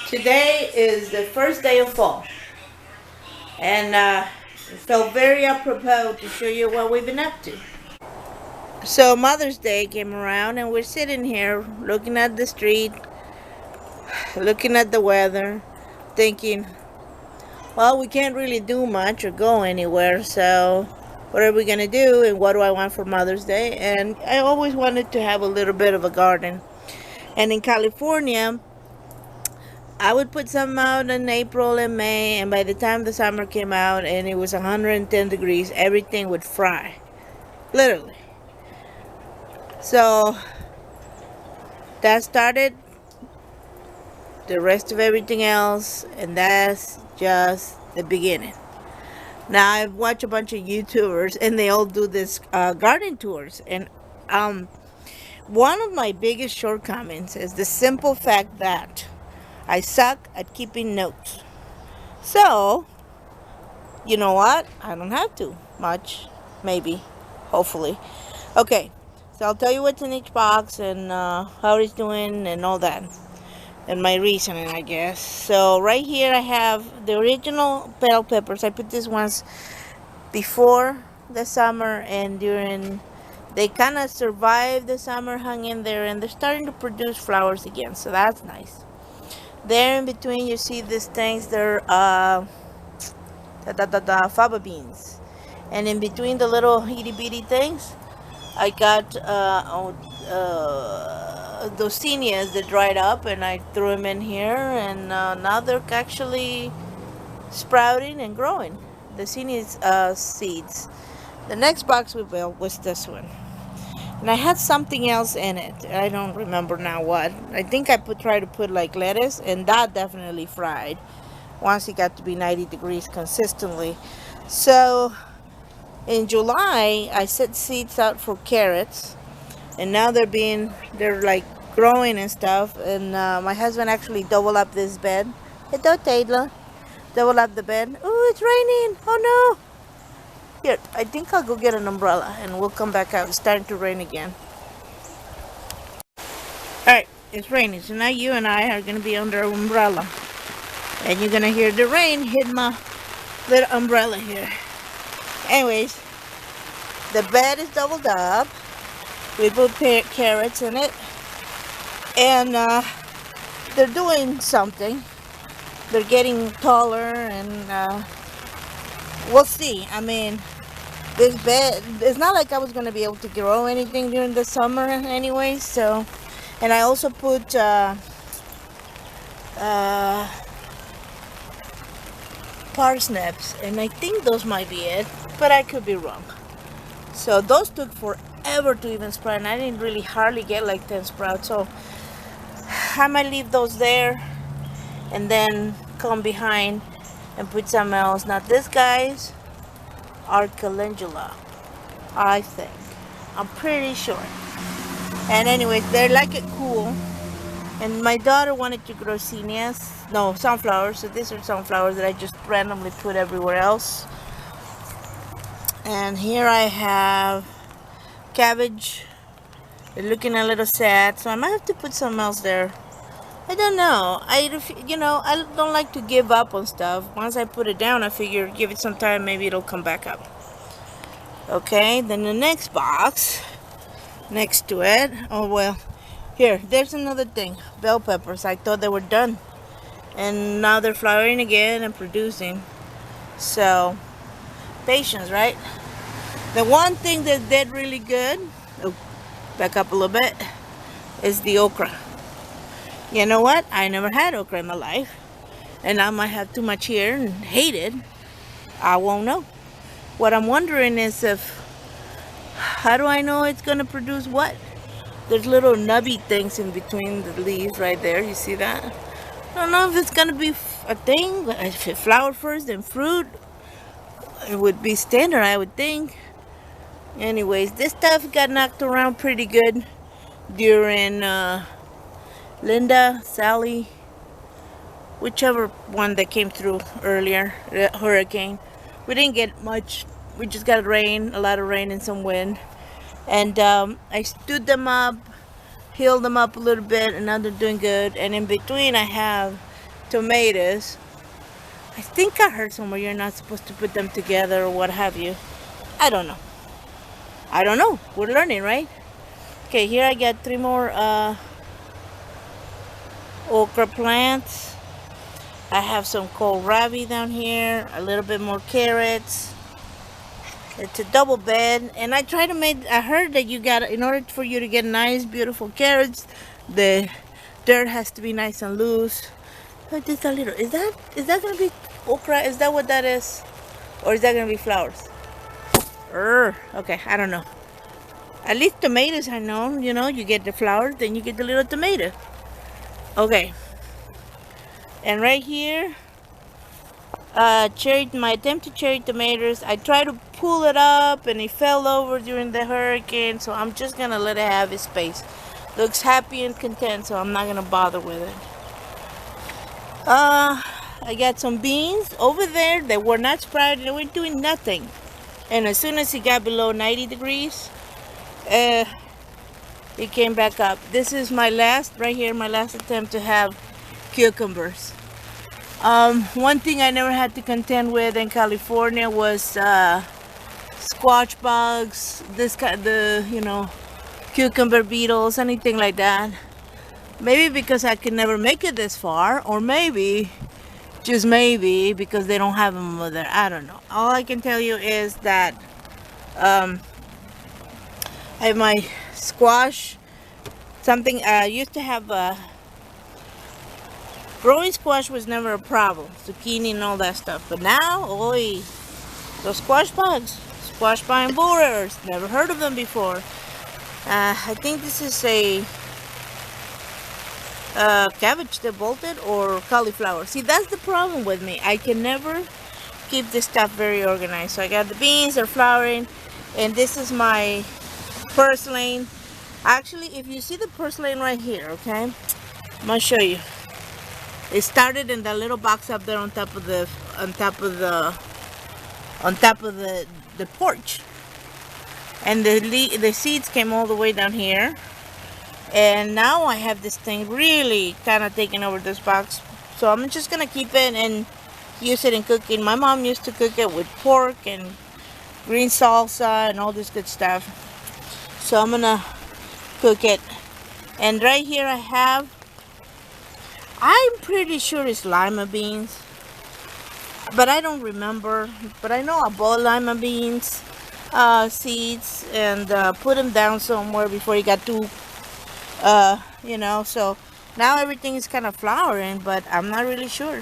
Today is the first day of fall, and it felt very apropos to show you what we've been up to. So Mother's Day came around, and we're sitting here looking at the street, looking at the weather, thinking, well, we can't really do much or go anywhere, so what are we gonna do, and what do I want for Mother's Day? And I always wanted to have a little bit of a garden. And in California, I would put some out in April and May, and by the time the summer came out and it was 110 degrees, everything would fry. Literally. So that started the rest of everything else, and that's just the beginning. Now I've watched a bunch of YouTubers, and they all do this garden tours, and one of my biggest shortcomings is the simple fact that I suck at keeping notes. So, you know what? I don't have to much, maybe, hopefully. Okay, so I'll tell you what's in each box and how it's doing and all that. And my reasoning, I guess. So right here I have the original bell peppers. I put these ones before the summer and during. They kind of survived the summer, hung in there, and they're starting to produce flowers again. So that's nice. There in between you see these things, they're faba beans. And in between the little itty bitty things, I got those zinnias that dried up, and I threw them in here, and now they're actually sprouting and growing. The zinnias seeds. The next box we built was this one. And I had something else in it. I don't remember now what. I think I tried to put like lettuce, and that definitely fried once it got to be 90 degrees consistently. So in July, I set seeds out for carrots, and now they're like growing and stuff. And my husband actually doubled up this bed. Hello, Taylor. Double up the bed. Oh, it's raining. Oh no. Here, I think I'll go get an umbrella and we'll come back out. It's starting to rain again. Alright, it's raining, so now you and I are going to be under an umbrella. And you're going to hear the rain hit my little umbrella here. Anyways, the bed is doubled up. We put carrots in it. And they're doing something. They're getting taller, and we'll see. I mean, this bed, it's not like I was going to be able to grow anything during the summer anyway, so. And I also put parsnips, and I think those might be it, but I could be wrong. So those took forever to even sprout, and I didn't really hardly get like 10 sprouts, so I might leave those there and then come behind and put some else. Now this guys are calendula, I think. I'm pretty sure. And anyway, they like it cool. And my daughter wanted to grow sunflowers. So these are sunflowers that I just randomly put everywhere else. And here I have cabbage. They're looking a little sad, so I might have to put something else there. I don't know. I don't like to give up on stuff. Once I put it down, I figure give it some time, maybe it'll come back up. Okay, then the next box, next to it, oh well, there's another thing. Bell peppers. I thought they were done, and now they're flowering again and producing. So, patience, right? The one thing that did really good, back up a little bit, is the okra. You know what? I never had okra in my life, and I might have too much here and hate it. I won't know. What I'm wondering is how do I know it's gonna produce what? There's little nubby things in between the leaves right there. You see that? I don't know if it's gonna be a thing. If it flowered first, then fruit, it would be standard, I would think. Anyways, this stuff got knocked around pretty good during Linda, Sally, whichever one that came through earlier, hurricane. We didn't get much. We just got rain, a lot of rain and some wind. And I stood them up, healed them up a little bit, and now they're doing good. And in between I have tomatoes. I think I heard somewhere you're not supposed to put them together or what have you. I don't know. I don't know. We're learning, right? Okay, here I got 3 more okra plants. I have some kohlrabi down here, a little bit more carrots. It's a double bed, and I try to make. I heard that you got, in order for you to get nice, beautiful carrots, the dirt has to be nice and loose. Oh, just a little. Is that gonna be okra? Is that what that is, or is that gonna be flowers? Okay, I don't know. At least tomatoes, I know. You know, you get the flowers, then you get the little tomato. Okay. And right here, my attempted cherry tomatoes. I tried to pull it up, and it fell over during the hurricane. So I'm just gonna let it have its space. Looks happy and content, so I'm not gonna bother with it. I got some beans over there that were not sprouted. They were doing nothing. And as soon as it got below 90 degrees, it came back up. This is my last, right here, my last attempt to have cucumbers. One thing I never had to contend with in California was squash bugs, cucumber beetles, anything like that. Maybe because I could never make it this far, or maybe, just maybe, because they don't have them over there. I don't know. All I can tell you is that I have my squash. Something I used to have. Growing squash was never a problem, zucchini and all that stuff. But now, oi, those squash bugs, squash vine borers. Never heard of them before. I think this is a cabbage that bolted, or cauliflower. See, that's the problem with me. I can never keep this stuff very organized. So I got the beans, they're flowering, and this is my purslane. Actually, if you see the purslane right here, okay, I'm gonna show you. It started in that little box up there on top of the porch, and the seeds came all the way down here. And now I have this thing really kind of taking over this box. So I'm just going to keep it and use it in cooking. My mom used to cook it with pork and green salsa and all this good stuff. So I'm going to cook it. And right here I'm pretty sure it's lima beans. But I don't remember. But I know I bought lima beans seeds and put them down somewhere before it got too so now everything is kind of flowering, but I'm not really sure.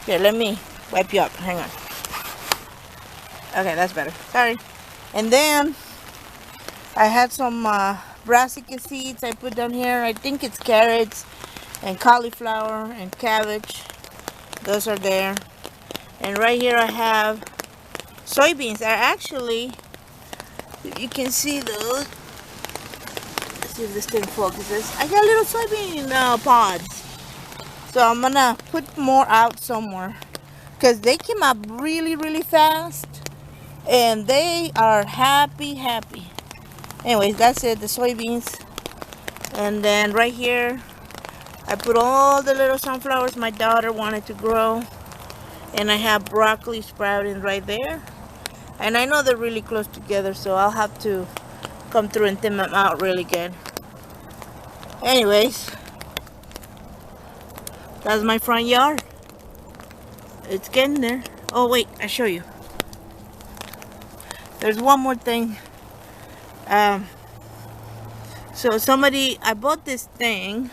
Here, let me wipe you up. Hang on. Okay, that's better. Sorry. And then I had some brassica seeds I put down here. I think it's carrots and cauliflower and cabbage. Those are there. And right here I have soybeans. You can see those. See if this thing focuses. I got little soybean pods. So I'm gonna put more out somewhere, because they came up really, really fast. And they are happy. Anyways, that's it, the soybeans. And then right here, I put all the little sunflowers my daughter wanted to grow. And I have broccoli sprouting right there. And I know they're really close together, so I'll have to come through and thin them out really good. Anyways, that's my front yard. It's getting there. Oh wait, I'll show you. There's one more thing. So I bought this thing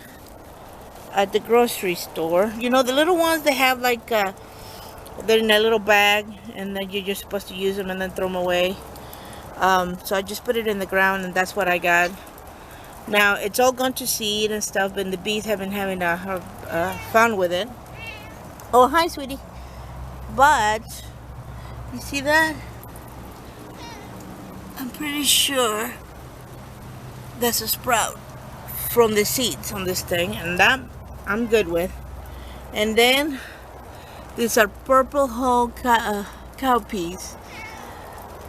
at the grocery store. You know, the little ones they have like they're in a little bag, and then you're just supposed to use them and then throw them away. So I just put it in the ground, and that's what I got. Now it's all gone to seed and stuff, and the bees have been having fun with it. Oh, hi, sweetie. But you see that? I'm pretty sure that's a sprout from the seeds on this thing, and that I'm good with. And then these are purple whole cowpeas.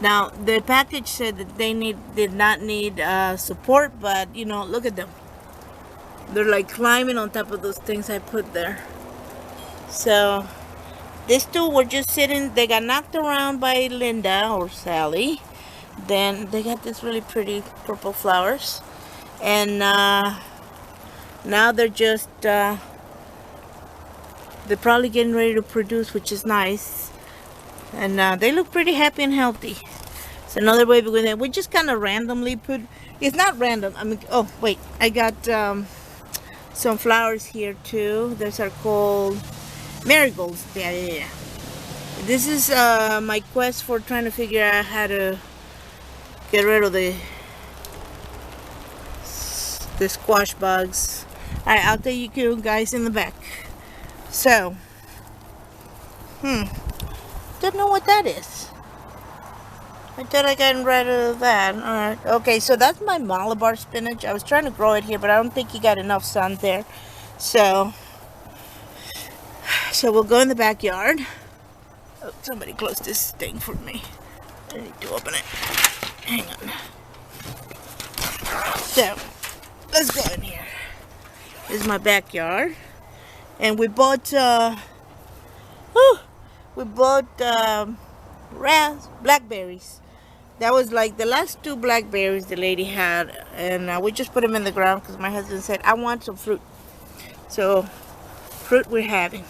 Now the package said that they did not need support, but you know, look at them. They're like climbing on top of those things I put there. So these two were just sitting. They got knocked around by Linda or Sally. Then they got these really pretty purple flowers, and now they're just they're probably getting ready to produce, which is nice. And they look pretty happy and healthy. It's another way because we just kind of randomly put. It's not random. I mean, oh wait, I got some flowers here too. Those are called marigolds. Yeah. This is my quest for trying to figure out how to get rid of the squash bugs. Alright, I'll tell you guys in the back. So, don't know what that is. I thought I got rid of that. Alright, okay, so that's my Malabar spinach. I was trying to grow it here, but I don't think you got enough sun there. So we'll go in the backyard. Oh, somebody close this thing for me. I need to open it. Hang on. So, let's go in here. This is my backyard. And we bought, blackberries. That was like the last 2 blackberries the lady had. And we just put them in the ground because my husband said, I want some fruit. So, fruit we're having.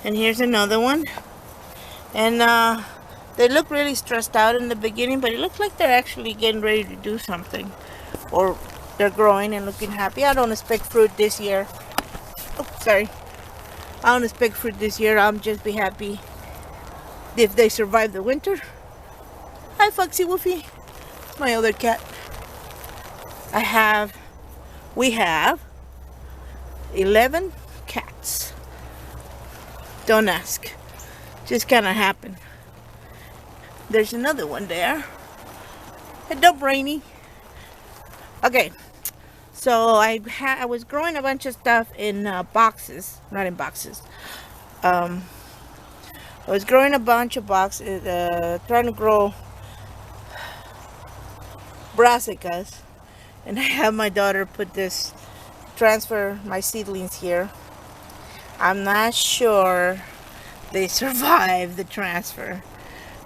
And here's another one. And they look really stressed out in the beginning, but it looks like they're actually getting ready to do something. Or they're growing and looking happy. I don't expect fruit this year. Oh, sorry. I don't expect fruit this year. I'll just be happy if they survive the winter. Hi, Foxy Wolfie. My other cat. We have 11 cats. Don't ask. Just kind of happened. There's another one there. Hello, Brainy. Okay, so I was growing a bunch of stuff in boxes, not in boxes. I was growing a bunch of boxes, trying to grow brassicas, and I have my daughter transfer my seedlings here. I'm not sure they survived the transfer.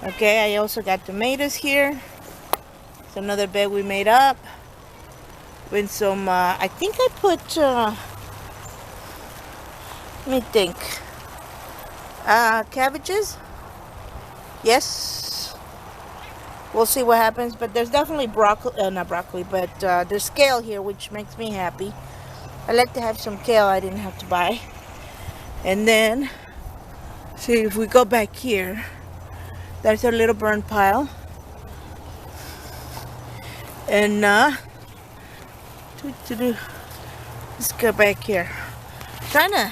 Okay, I also got tomatoes here. It's another bed we made up with some, I think I put, let me think, cabbages. Yes, we'll see what happens, but there's definitely broccoli, not broccoli, but there's kale here, which makes me happy. I like to have some kale I didn't have to buy. And then, see if we go back here, there's a little burn pile. And let's go back here. Trying to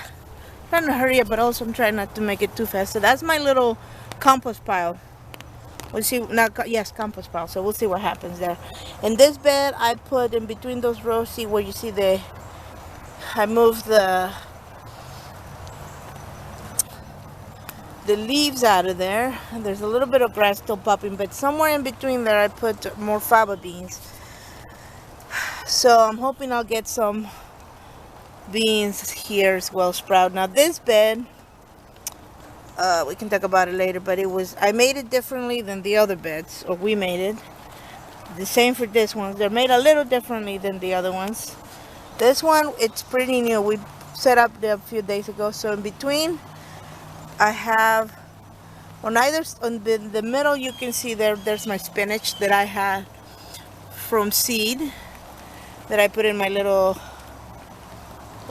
hurry up, but also I'm trying not to make it too fast. So that's my little compost pile. We'll see. Yes, compost pile. So we'll see what happens there. In this bed, I put in between those rows. See where you see I moved the leaves out of there, and there's a little bit of grass still popping, but somewhere in between there I put more fava beans. So I'm hoping I'll get some beans here as well sprout. Now this bed, we can talk about it later, but I made it differently than the other beds, or we made it. The same for this one. They're made a little differently than the other ones. This one, it's pretty new. We set up there a few days ago. So in between, I have on the middle, you can see there's my spinach that I had from seed that I put in my little,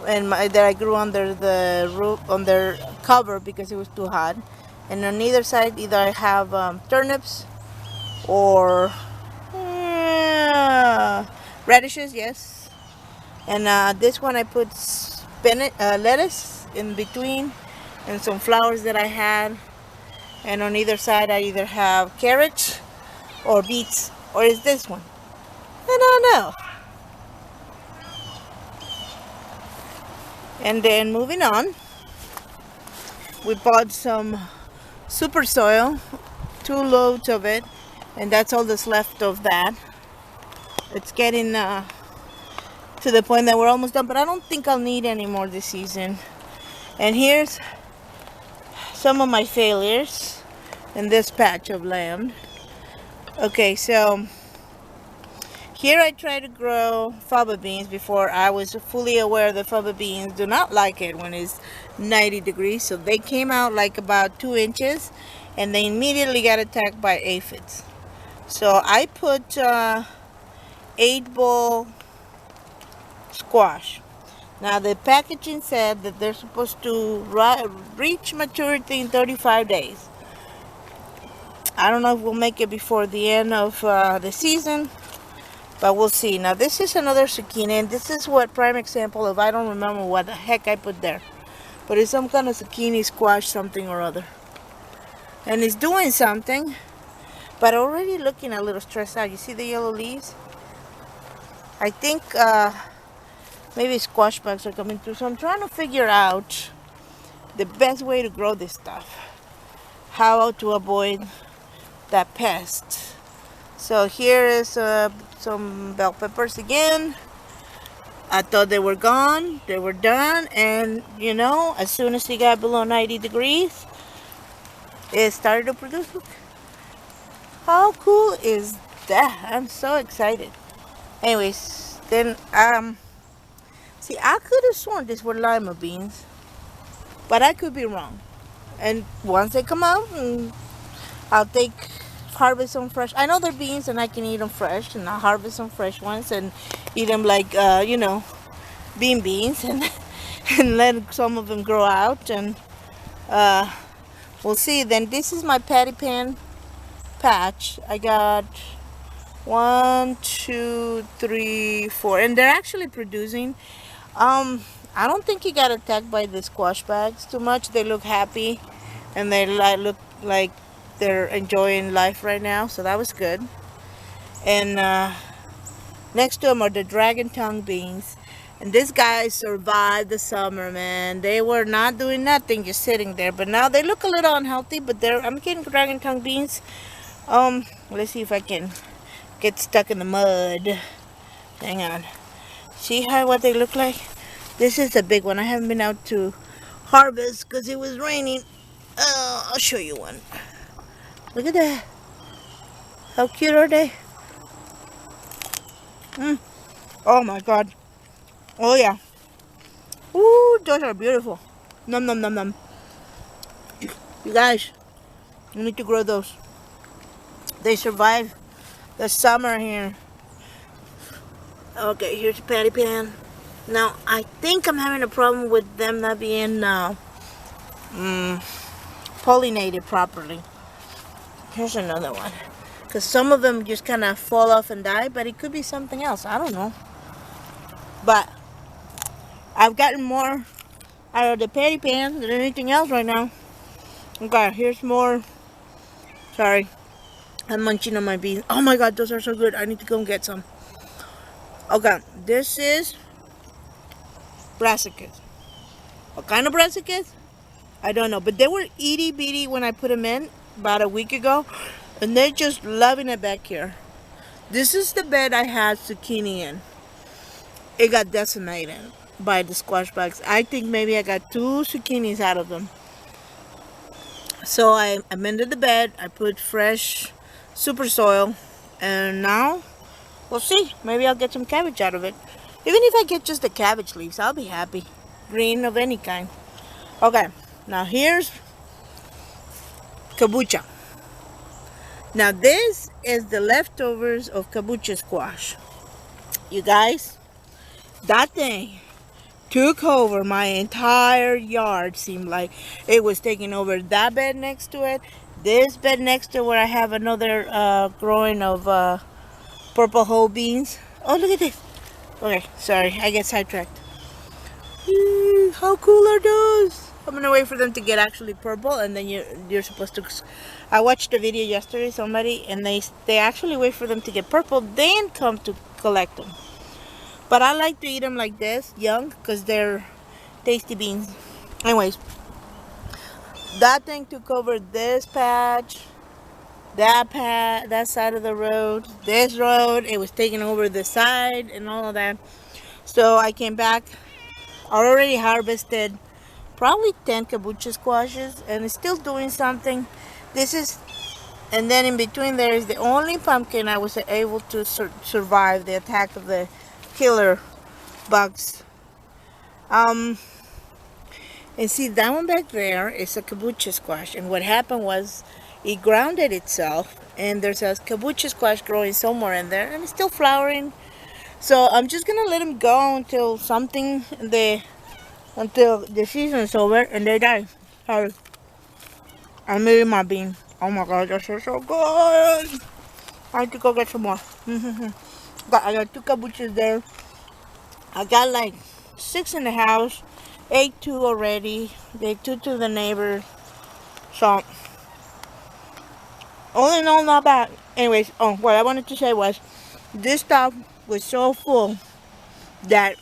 that I grew under the roof, under cover because it was too hot. And on either side, either I have turnips or radishes, yes. And this one I put spinach, lettuce in between, and some flowers that I had. And on either side I either have carrots or beets, or is this one? I don't know. And then moving on, we bought some super soil, 2 loads of it, and that's all that's left of that. It's getting to the point that we're almost done, but I don't think I'll need any more this season. And here's some of my failures in this patch of land. Okay, so here I tried to grow faba beans before. I was fully aware that faba beans do not like it when it's 90 degrees. So they came out like about 2 inches and they immediately got attacked by aphids. So I put 8-ball squash. Now the packaging said that they're supposed to reach maturity in 35 days. I don't know if we'll make it before the end of the season, but we'll see. Now this is another zucchini, and this is what prime example of I don't remember what the heck I put there. But it's some kind of zucchini squash something or other. And it's doing something, but already looking a little stressed out. You see the yellow leaves? I think maybe squash bugs are coming through. So I'm trying to figure out the best way to grow this stuff. How to avoid that pest. So here is some bell peppers again. I thought they were gone. They were done. And you know, as soon as it got below 90 degrees, it started to produce. Look. How cool is that? I'm so excited. Anyways, then see, I could have sworn these were lima beans, but I could be wrong. And once they come out, I'll harvest some fresh. I know they're beans and I can eat them fresh, and I'll harvest some fresh ones and eat them like you know, beans and and let some of them grow out, and we'll see. Then this is my patty pan patch. I got 1, 2, 3, 4, and they're actually producing. I don't think he got attacked by the squash bags too much. They look happy and they look like they're enjoying life right now, so that was good. And next to them are the dragon tongue beans, and these guys survived the summer, man. They were not doing nothing, just sitting there, but now they look a little unhealthy, but I'm getting dragon tongue beans. Let's see if I can get stuck in the mud. Hang on. See what they look like? This is a big one. I haven't been out to harvest because it was raining. I'll show you one. Look at that. How cute are they? Oh my god. Oh yeah. Ooh, those are beautiful. Nom nom nom nom. You guys, you need to grow those. They survive the summer here. Okay, here's a patty pan. Now, I think I'm having a problem with them not being pollinated properly. Here's another one. Because some of them just kind of fall off and die, but it could be something else. I don't know. But I've gotten more out of the patty pan than anything else right now. Okay, here's more. Sorry. I'm munching on my beans. Oh my god, those are so good. I need to go and get some. Okay, this is brassicas. What kind of brassicas? I don't know, but they were itty bitty when I put them in about a week ago, and they're just loving it back here. This is the bed I had zucchini in. It got decimated by the squash bugs. I think maybe I got 2 zucchinis out of them. So I amended the bed. I put fresh super soil, and now we'll see. Maybe I'll get some cabbage out of it. Even if I get just the cabbage leaves, I'll be happy. Green of any kind. Okay, now here's kabocha. Now this is the leftovers of kabocha squash. You guys, that thing took over my entire yard. Seemed like it was taking over that bed next to it, this bed next to where I have another growing of purple whole beans. Oh, look at this. Okay, sorry, I get sidetracked. How cool are those? I'm gonna wait for them to get actually purple, and then you're supposed to. I watched a video yesterday, somebody, and they actually wait for them to get purple, then come to collect them. But I like to eat them like this, young, because they're tasty beans. Anyways, that thing took over this patch, that side of the road, this road. It was taking over the side and all of that. So I came back. I already harvested probably 10 kabocha squashes, and it's still doing something. This is, and then in between there is the only pumpkin I was able to survive the attack of the killer bugs. And see, that one back there is a kabocha squash, and what happened was it grounded itself, and there's a kabocha squash growing somewhere in there, and it's still flowering. So I'm just gonna let them go until until the season's over and they die. Sorry. I'm eating my bean. Oh my god, they're so good. I have to go get some more. I got 2 kabochas there. I got like 6 in the house. Ate 2 already. Gave 2 to the neighbor. So, all in all, not bad. Anyways, what I wanted to say was, this stuff was so full that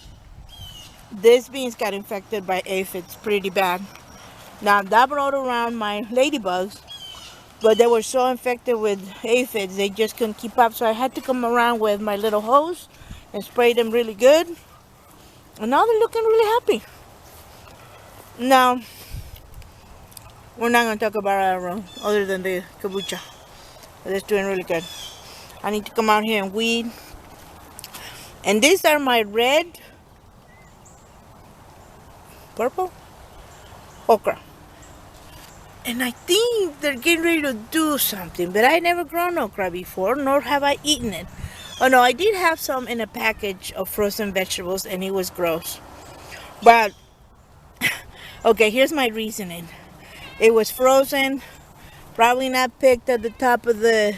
these beans got infected by aphids pretty bad. Now, that brought around my ladybugs, but they were so infected with aphids, they just couldn't keep up. So I had to come around with my little hose and spray them really good. And now they're looking really happy. Now, we're not going to talk about our other than the kabocha. But it's doing really good. I need to come out here and weed. And these are my red, purple, okra. And I think they're getting ready to do something. But I never grown okra before, nor have I eaten it. Oh no, I did have some in a package of frozen vegetables, and it was gross. But, okay, here's my reasoning. It was frozen, probably not picked at the top of this,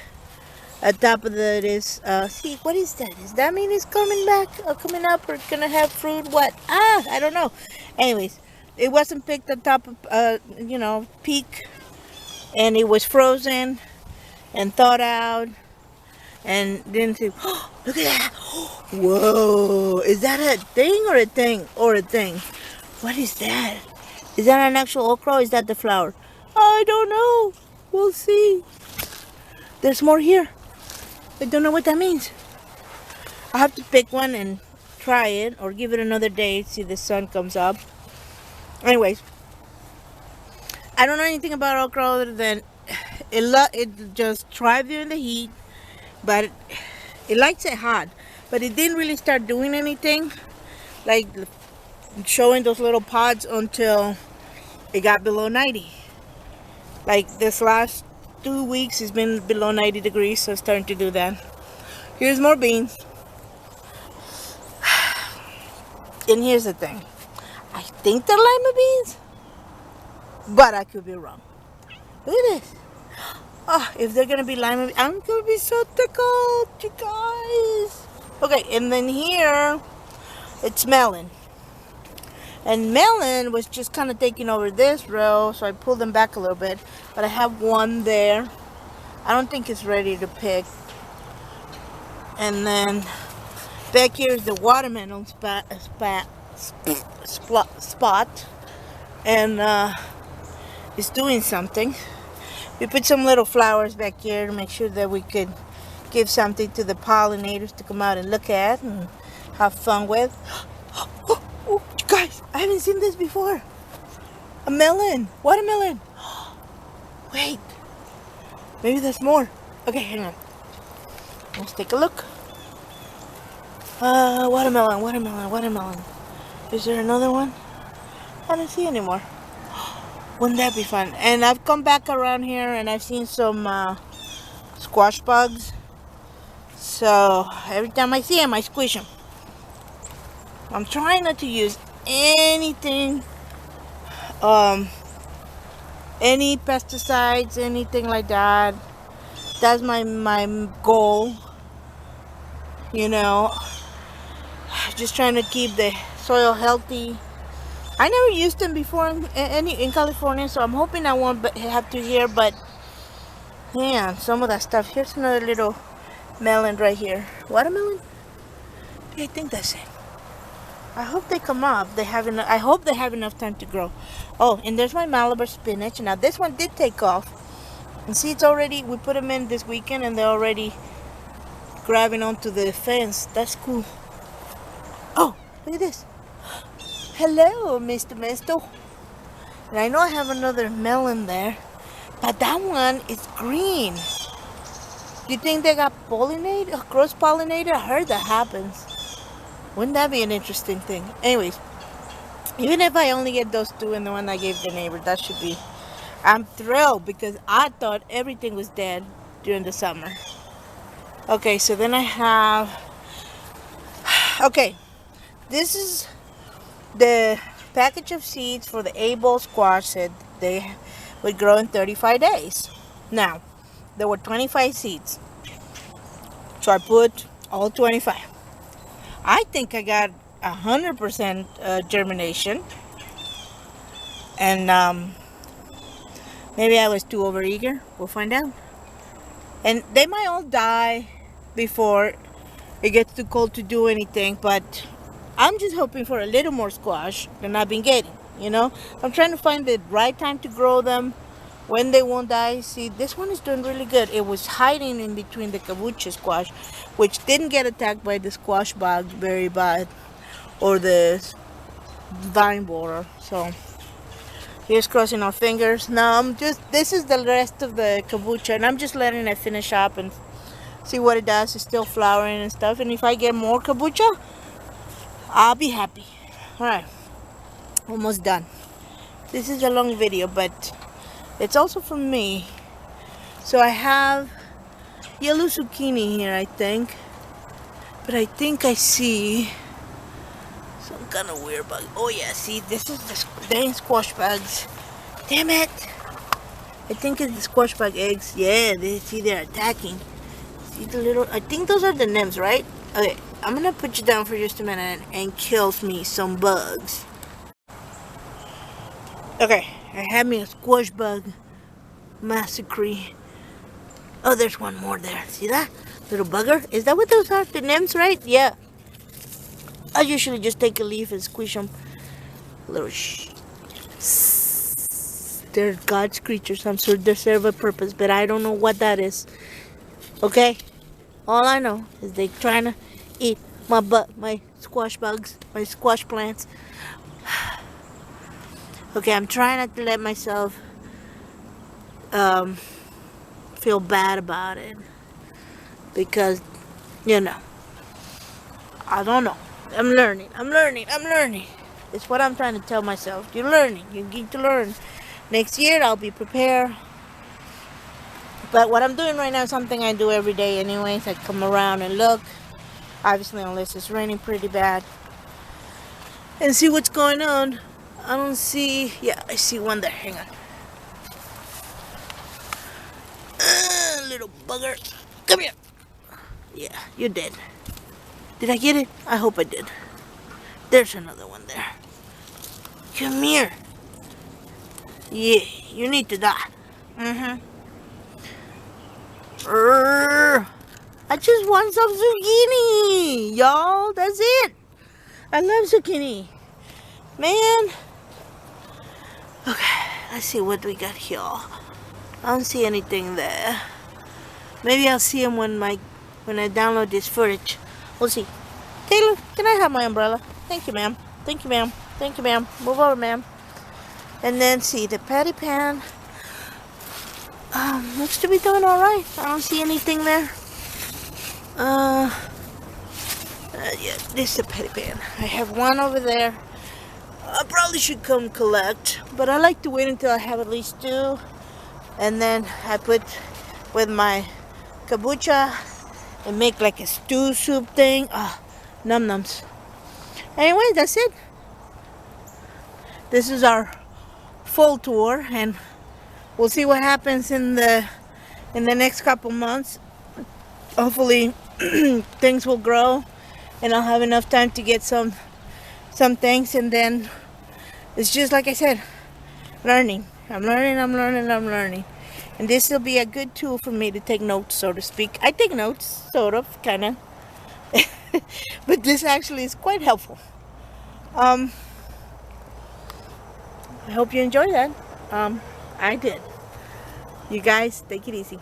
see, what is that? Does that mean it's coming back, or coming up, or gonna have fruit? What? I don't know. Anyways, it wasn't picked at top of, peak, and it was frozen, and thawed out, and then see, oh, look at that. Whoa, is that a thing, or a thing, or a thing? What is that? Is that an actual okra, or is that the flower? I don't know. We'll see. There's more here. I don't know what that means. I'll have to pick one and try it, or give it another day, see the sun comes up. Anyways, I don't know anything about okra other than it just thrives during the heat, but it likes it hot. But it didn't really start doing anything, like showing those little pods until it got below 90. Like this last 2 weeks it's been below 90 degrees, so it's starting to do that. Here's more beans. And here's the thing. I think they're lima beans, but I could be wrong. Look at this. Oh, if they're gonna be lima beans, I'm gonna be so tickled, you guys. Okay, and then here it's melon. And melon was just kind of taking over this row, so I pulled them back a little bit. But I have one there. I don't think it's ready to pick. And then back here is the watermelon spot. And it's doing something. We put some little flowers back here to make sure that we could give something to the pollinators to come out and look at and have fun with. Oh, guys, I haven't seen this before. A melon. Watermelon. Wait. Maybe there's more. Okay, hang on. Let's take a look. Watermelon. Is there another one? I don't see anymore. Wouldn't that be fun? And I've come back around here and I've seen some squash bugs. So every time I see them, I squish them. I'm trying not to use anything, any pesticides, anything like that. That's my goal, just trying to keep the soil healthy. I never used them before in California, so I'm hoping I won't have to here, but yeah, some of that stuff. Here's another little melon right here. Watermelon? Yeah, I think that's it. I hope they come up. I hope they have enough time to grow. Oh, and there's my Malabar spinach. Now this one did take off. And see, we put them in this weekend and they're already grabbing onto the fence. That's cool. Oh, look at this. Hello, Mr. Mesto. And I know I have another melon there, but that one is green. Do you think they got pollinated, cross-pollinated? I heard that happens. Wouldn't that be an interesting thing? Anyways, even if I only get those two and the one I gave the neighbor, that should be... I'm thrilled because I thought everything was dead during the summer. Okay, so then I have... Okay, this is the package of seeds for the A-ball squash that they would grow in 35 days. Now, there were 25 seeds. So I put all 25. I think I got 100% germination. And maybe I was too overeager. We'll find out. And they might all die before it gets too cold to do anything, but I'm just hoping for a little more squash than I've been getting, you know? I'm trying to find the right time to grow them, when they won't die. See, this one is doing really good. It was hiding in between the kabocha squash, which didn't get attacked by the squash bug very bad, or the vine borer. So here's crossing our fingers. Now this is the rest of the kabocha, and I'm just letting it finish up and see what it does. It's still flowering and stuff, and if I get more kabocha, I'll be happy. Alright, almost done. This is a long video, but it's also for me. So I have yellow zucchini here, I think, but I think I see some kind of weird bug. Oh yeah, see, this is the dang squash bugs. Damn it! I think it's the squash bug eggs. Yeah, they're attacking. See the little, I think those are the nymphs, right? Okay, I'm gonna put you down for just a minute and kill me some bugs. Okay, I have me a squash bug massacre. Oh, there's one more there. See that? Little bugger? Is that what those are? The nymphs, right? Yeah. I usually just take a leaf and squish them. Little they're God's creatures. I'm sure they serve a purpose, but I don't know what that is. Okay? All I know is they trying to eat my squash bugs, my squash plants. Okay, I'm trying not to let myself feel bad about it, because, you know, I don't know. I'm learning. It's what I'm trying to tell myself. You're learning. You need to learn. Next year, I'll be prepared. But what I'm doing right now is something I do every day anyways. I come around and look. Obviously, unless it's raining pretty bad. And see what's going on. I don't see... Yeah, I see one there. Hang on. Little bugger. Come here. Yeah, you're dead. Did I get it? I hope I did. There's another one there. Come here. Yeah, you need to die. I just want some zucchini, y'all. That's it. I love zucchini. Man. Okay, let's see what we got here. I don't see anything there. Maybe I'll see them when I download this footage. We'll see. Taylor, can I have my umbrella? Thank you, ma'am. Thank you, ma'am. Thank you, ma'am. Move over, ma'am. And then see the patty pan. Looks to be doing all right. I don't see anything there. Yeah, this is a patty pan. I have one over there. I probably should come collect, but I like to wait until I have at least two, and then I put with my kabocha and make like a stew soup thing. Num nums. Anyway, that's it. This is our fall tour, and we'll see what happens in the next couple months. Hopefully things will grow and I'll have enough time to get some things, and then it's just like I said, learning. I'm learning. And this will be a good tool for me to take notes, so to speak. I take notes, sort of, kind of. But this actually is quite helpful. I hope you enjoyed that. I did. You guys, take it easy.